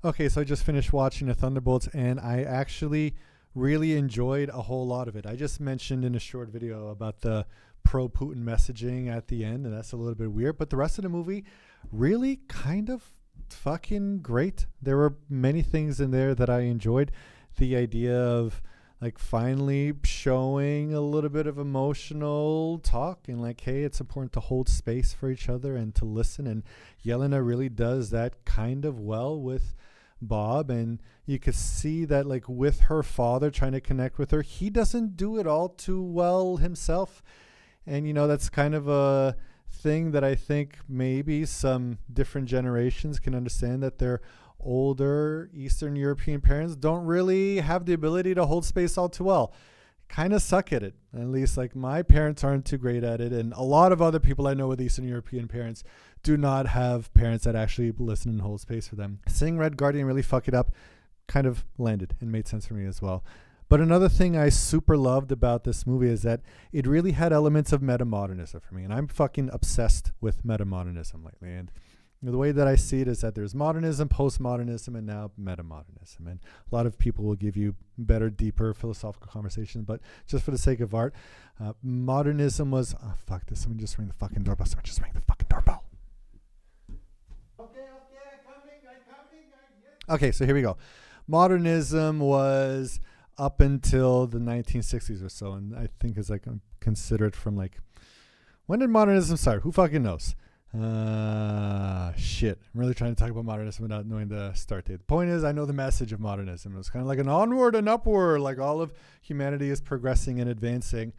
Okay, so I just finished watching the Thunderbolts, and I actually really enjoyed a whole lot of it. I just mentioned in a short video about the pro-Putin messaging at the end, and that's a little bit weird. But the rest of the movie, really kind of fucking great. There were many things in there that I enjoyed. The idea of like finally showing a little bit of emotional talk and like, hey, it's important to hold space for each other and to listen. And Yelena really does that kind of well with Bob, and you could see that like with her father trying to connect with her, he doesn't do it all too well himself. And that's kind of a thing that I think maybe some different generations can understand, that their older Eastern European parents don't really have the ability to hold space all too well, kind of suck at it. At least like my parents aren't too great at it, and a lot of other people I know with Eastern European parents do not have parents that actually listen and hold space for them. Seeing Red Guardian really fuck it up kind of landed and made sense for me as well. But another thing I super loved about this movie is that it really had elements of metamodernism for me, and I'm fucking obsessed with metamodernism lately. And the way that I see it is that there's modernism, postmodernism, and now metamodernism. And a lot of people will give you better, deeper philosophical conversations, but just for the sake of art, modernism was... Oh, fuck this. Someone just ring the fucking doorbell. Someone just ring the fucking doorbell. Okay, I'm coming. Okay, so here we go. Modernism was up until the 1960s or so, and I think is like considered from like... When did modernism start? Who fucking knows? Shit. I'm really trying to talk about modernism without knowing the start date. The point is, I know the message of modernism. It's kind of like an onward and upward, like all of humanity is progressing and advancing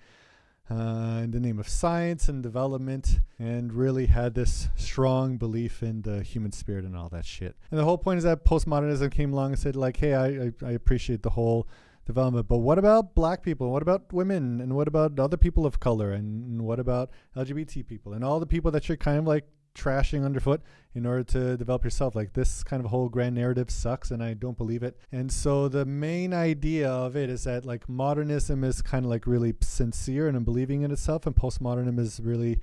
in the name of science and development, and really had this strong belief in the human spirit and all that shit. And the whole point is that postmodernism came along and said like, hey, I appreciate the whole development, but what about black people? What about women? And what about other people of color? And what about LGBT people? And all the people that you're kind of like trashing underfoot in order to develop yourself. Like, this kind of whole grand narrative sucks, and I don't believe it. And so the main idea of it is that like modernism is kind of like really sincere and believing in itself, and postmodernism is really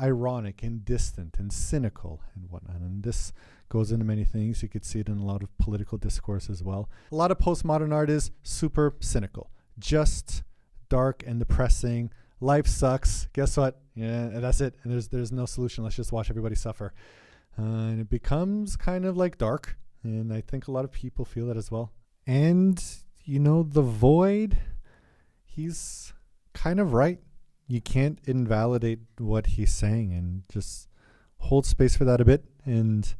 ironic and distant and cynical and whatnot. And this goes into many things. You could see it in a lot of political discourse as well. A lot of postmodern art is super cynical, just dark and depressing. Life sucks. Guess what? Yeah, that's it. And there's no solution. Let's just watch everybody suffer. And it becomes kind of like dark. And I think a lot of people feel that as well. And, the void, he's kind of right. You can't invalidate what he's saying, and just hold space for that a bit and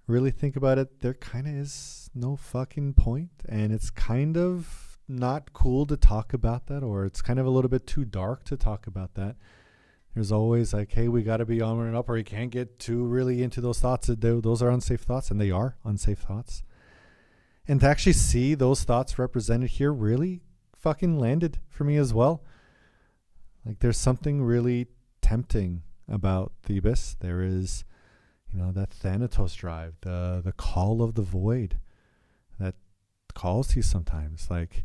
really think about it. There kind of is no fucking point, and it's kind of not cool to talk about that, or it's kind of a little bit too dark to talk about that. There's always like, hey, we got to be onward and up, or you can't get too really into those thoughts. Those are unsafe thoughts, and they are unsafe thoughts. And to actually see those thoughts represented here really fucking landed for me as well. Like, there's something really tempting about the abyss. There is, that Thanatos drive, the call of the void that calls to you sometimes. Like,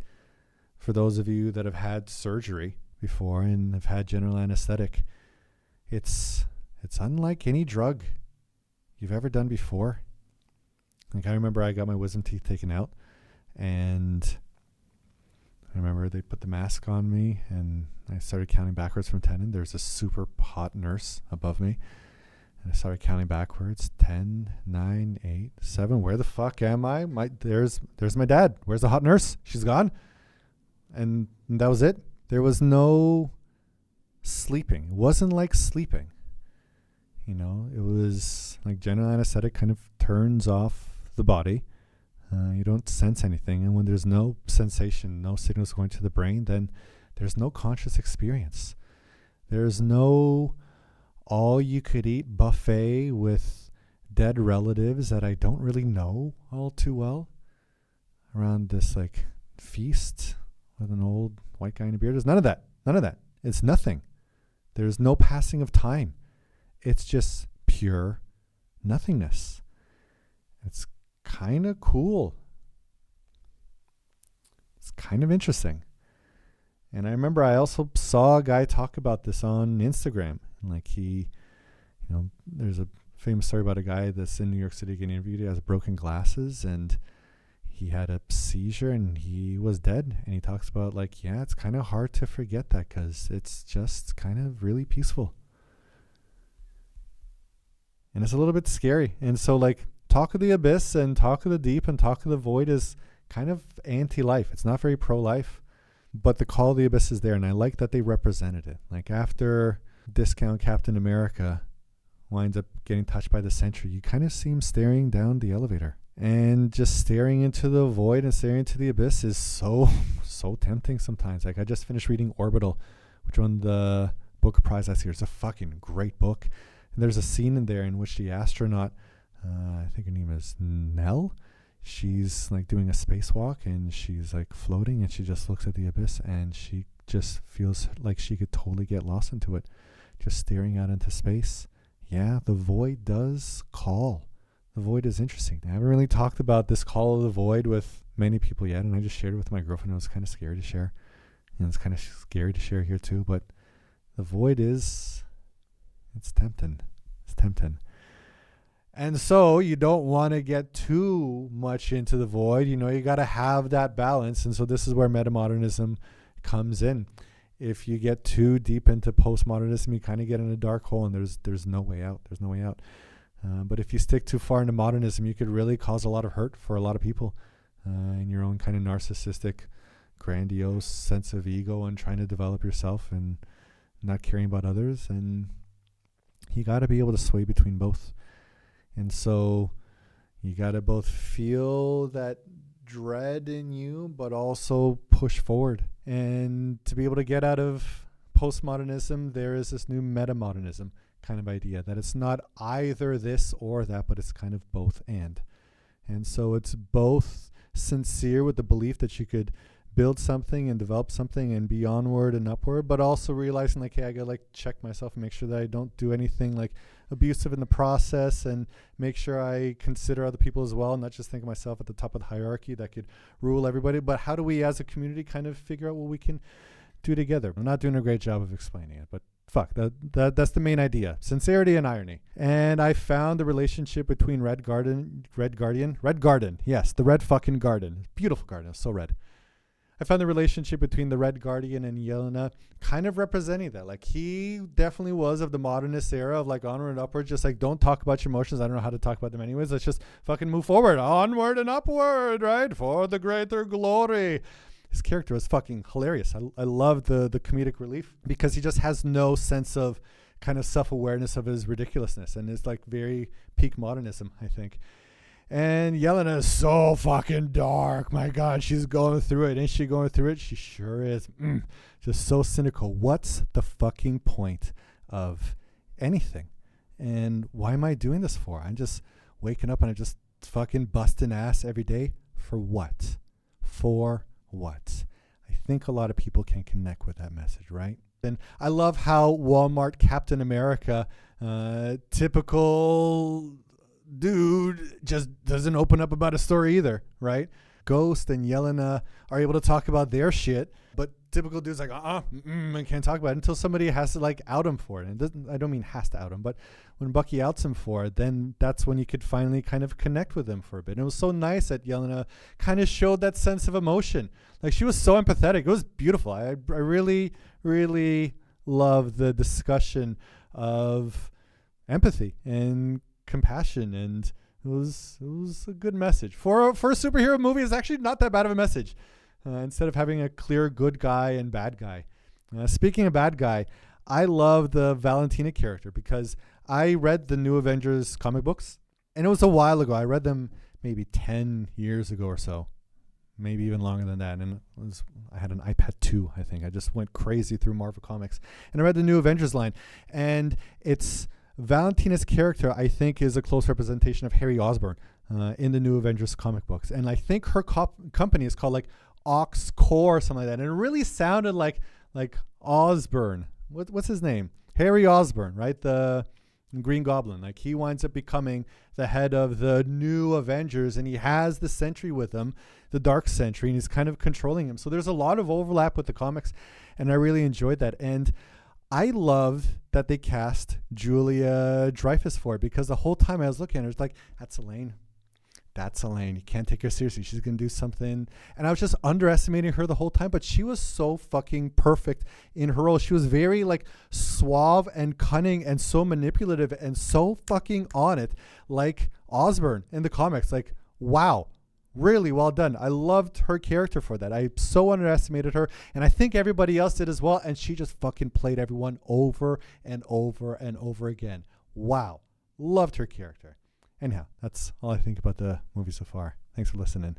for those of you that have had surgery before and have had general anesthetic, it's unlike any drug you've ever done before. Like, I remember I got my wisdom teeth taken out, and I remember they put the mask on me, and I started counting backwards from 10, and there's a super hot nurse above me, and I started counting backwards. 10, 9, 8, 7. Where the fuck am I? There's my dad. Where's the hot nurse? She's gone. And that was it. There was no sleeping. It wasn't like sleeping. It was like general anesthetic kind of turns off the body. You don't sense anything. And when there's no sensation, no signals going to the brain, then there's no conscious experience. There's no all-you-could-eat buffet with dead relatives that I don't really know all too well around this like feast with an old white guy in a beard. There's none of that. None of that. It's nothing. There's no passing of time. It's just pure nothingness. It's kind of cool. It's kind of interesting. And I remember I also saw a guy talk about this on Instagram. Like, he, there's a famous story about a guy that's in New York City getting interviewed. He has broken glasses and he had a seizure and he was dead. And he talks about like, yeah, it's kind of hard to forget that because it's just kind of really peaceful. And it's a little bit scary. And so like Talk of the Abyss and Talk of the Deep and Talk of the Void is kind of anti-life. It's not very pro-life, but the Call of the Abyss is there. And I like that they represented it. Like after Discount Captain America winds up getting touched by the Sentry, you kind of see him staring down the elevator. And just staring into the void and staring into the abyss is so tempting sometimes. Like I just finished reading Orbital, which won the Booker Prize last year. It's a fucking great book. And there's a scene in there in which the astronaut, I think her name is Nell, she's like doing a spacewalk and she's like floating and she just looks at the abyss and she just feels like she could totally get lost into it, just staring out into space. Yeah, the void does call. The void is interesting. I haven't really talked about this call of the void with many people yet, and I just shared it with my girlfriend. It was kind of scary to share. And it's kind of scary to share here too, but the void it's tempting. It's tempting. And so you don't want to get too much into the void. You know, you got to have that balance. And so this is where metamodernism comes in. If you get too deep into postmodernism, you kind of get in a dark hole and there's no way out. There's no way out. But if you stick too far into modernism, you could really cause a lot of hurt for a lot of people in your own kind of narcissistic, grandiose sense of ego and trying to develop yourself and not caring about others. And you got to be able to sway between both. And so you got to both feel that dread in you, but also push forward. And to be able to get out of postmodernism, there is this new metamodernism kind of idea that it's not either this or that, but it's kind of both and. And so it's both sincere with the belief that you could build something and develop something and be onward and upward, but also realizing like, hey, I gotta like check myself and make sure that I don't do anything like abusive in the process and make sure I consider other people as well, not just think of myself at the top of the hierarchy that could rule everybody, but how do we as a community kind of figure out what we can do together? I'm not doing a great job of explaining it, but fuck, that's the main idea. Sincerity and irony. And I found the relationship between Red Garden, yes, the Red fucking Garden. Beautiful garden, it's so red. I found the relationship between the Red Guardian and Yelena kind of representing that. Like he definitely was of the modernist era of like onward and upward, just like don't talk about your emotions. I don't know how to talk about them anyways. Let's just fucking move forward, onward and upward, right? For the greater glory. His character was fucking hilarious. I love the comedic relief because he just has no sense of kind of self-awareness of his ridiculousness and is like very peak modernism, I think. And Yelena is so fucking dark. My God, she's going through it. Ain't she going through it? She sure is. Just so cynical. What's the fucking point of anything? And why am I doing this for? I'm just waking up and I'm just fucking busting ass every day. For what? For what? I think a lot of people can connect with that message, right? And I love how Walmart Captain America, typical dude, just doesn't open up about a story either, right? Ghost and Yelena are able to talk about their shit, but typical dude's like, I can't talk about it until somebody has to like out him for it. And I don't mean has to out him, but when Bucky outs him for it, then that's when you could finally kind of connect with him for a bit. And it was so nice that Yelena kind of showed that sense of emotion. Like she was so empathetic. It was beautiful. I really, really love the discussion of empathy and compassion, and it was a good message for a superhero movie. It's actually not that bad of a message, instead of having a clear good guy and bad guy. Speaking of bad guy, I love the Valentina character because I read the new Avengers comic books, and it was a while ago. I read them maybe 10 years ago or so, maybe even longer than that. And I had an iPad 2, I think. I just went crazy through Marvel Comics, and I read the new Avengers line, and it's Valentina's character, I think, is a close representation of Harry Osborn in the new Avengers comic books. And I think her company is called like Ox Core or something like that. And it really sounded like Osborn. What's his name? Harry Osborn, right? The Green Goblin. Like he winds up becoming the head of the new Avengers, and he has the Sentry with him, the Dark Sentry, and he's kind of controlling him. So there's a lot of overlap with the comics, and I really enjoyed that. And I love that they cast Julia Dreyfus for it, because the whole time I was looking at her, it's like, that's Elaine. That's Elaine. You can't take her seriously. She's going to do something. And I was just underestimating her the whole time, but she was so fucking perfect in her role. She was very like suave and cunning and so manipulative and so fucking on it, like Osborn in the comics. Like, wow. Really well done. I loved her character for that. I so underestimated her, and I think everybody else did as well, and she just fucking played everyone over and over and over again. Wow. Loved her character. Anyhow, that's all I think about the movie so far. Thanks for listening.